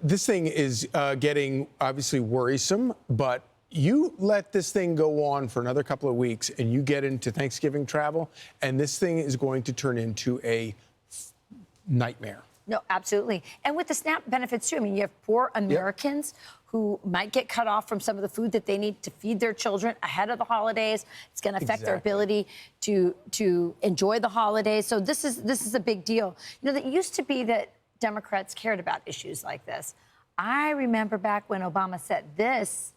This thing is getting obviously worrisome, but you let this thing go on for another couple of weeks and you get into Thanksgiving travel, and this thing is going to turn into a nightmare. No, absolutely. And with the SNAP benefits, too. I mean, you have poor Americans who might get cut off from some of the food that they need to feed their children ahead of the holidays. It's going to affect their ability to enjoy the holidays. So this is a big deal. You know, it used to be that Democrats cared about issues like this. I remember back when Obama said this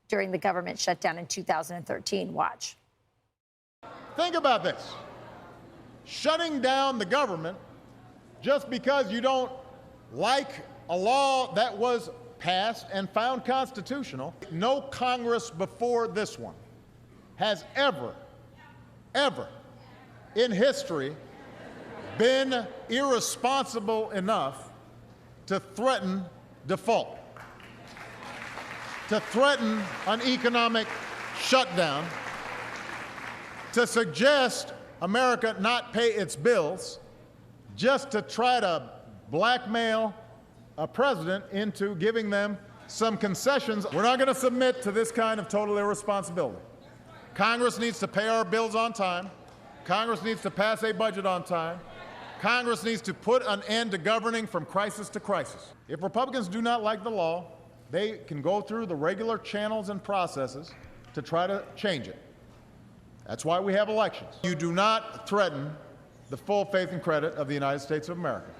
during the government shutdown in 2013. Watch. Think about this. Shutting down the government just because you don't like a law that was passed and found constitutional. No Congress before this one has ever in history been irresponsible enough to threaten default, to threaten an economic shutdown, to suggest America not pay its bills, just to try to blackmail a president into giving them some concessions. We're not going to submit to this kind of total irresponsibility. Congress needs to pay our bills on time. Congress needs to pass a budget on time. Congress needs to put an end to governing from crisis to crisis. If Republicans do not like the law, they can go through the regular channels and processes to try to change it. That's why we have elections. You do not threaten the full faith and credit of the United States of America.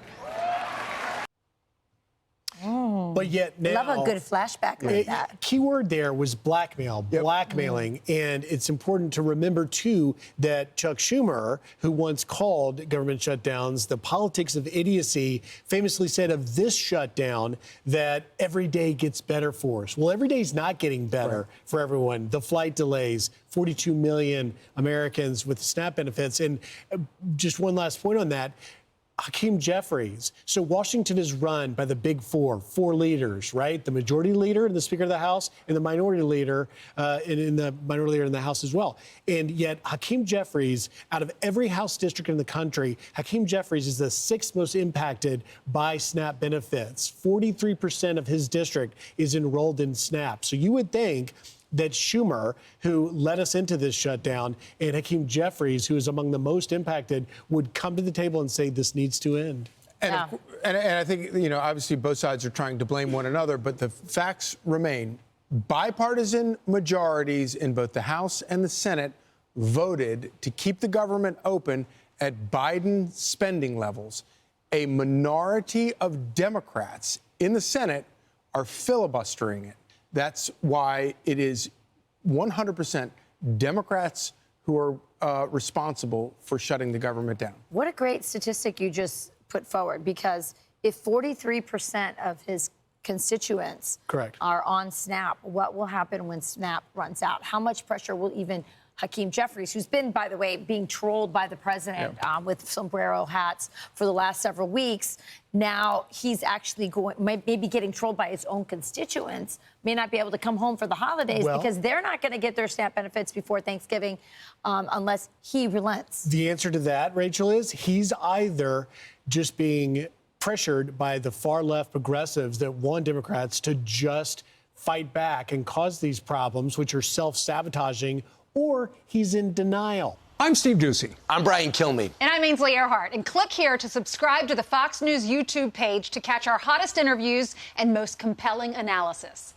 But yet now, love a good flashback like that. Key word there was blackmail, blackmailing. And it's important to remember, too, that Chuck Schumer, who once called government shutdowns the politics of idiocy, famously said of this shutdown that every day gets better for us. Well, every day's not getting better for everyone. The flight delays, 42 million Americans with SNAP benefits. And just one last point on that. Hakeem Jeffries. So Washington is run by the big four leaders, right? The majority leader and the Speaker of the House, and the minority leader, and the minority leader in the House as well. And yet Hakeem Jeffries, out of every House district in the country, Hakeem Jeffries is the sixth most impacted by SNAP benefits. 43% of his district is enrolled in SNAP. So you would think that Schumer, who led us into this shutdown, and Hakeem Jeffries, who is among the most impacted, would come to the table and say this needs to end. And I think, you know, obviously both sides are trying to blame one another, but the facts remain. Bipartisan majorities in both the House and the Senate voted to keep the government open at Biden spending levels. A minority of Democrats in the Senate are filibustering it. That's why it is 100% Democrats who are responsible for shutting the government down. What a great statistic you just put forward, because if 43% of his constituents are on SNAP, what will happen when SNAP runs out? How much pressure will even Hakeem Jeffries, who's been, by the way, being trolled by the president with sombrero hats for the last several weeks. Now he's actually maybe getting trolled by his own constituents, may not be able to come home for the holidays because they're not going to get their SNAP benefits before Thanksgiving unless he relents. The answer to that, Rachel, is he's either just being pressured by the far left progressives that want Democrats to just fight back and cause these problems, which are self-sabotaging, or he's in denial. I'm Steve Doocy. I'm Brian Kilmeade. And I'm Ainsley Earhart. And click here to subscribe to the Fox News YouTube page to catch our hottest interviews and most compelling analysis.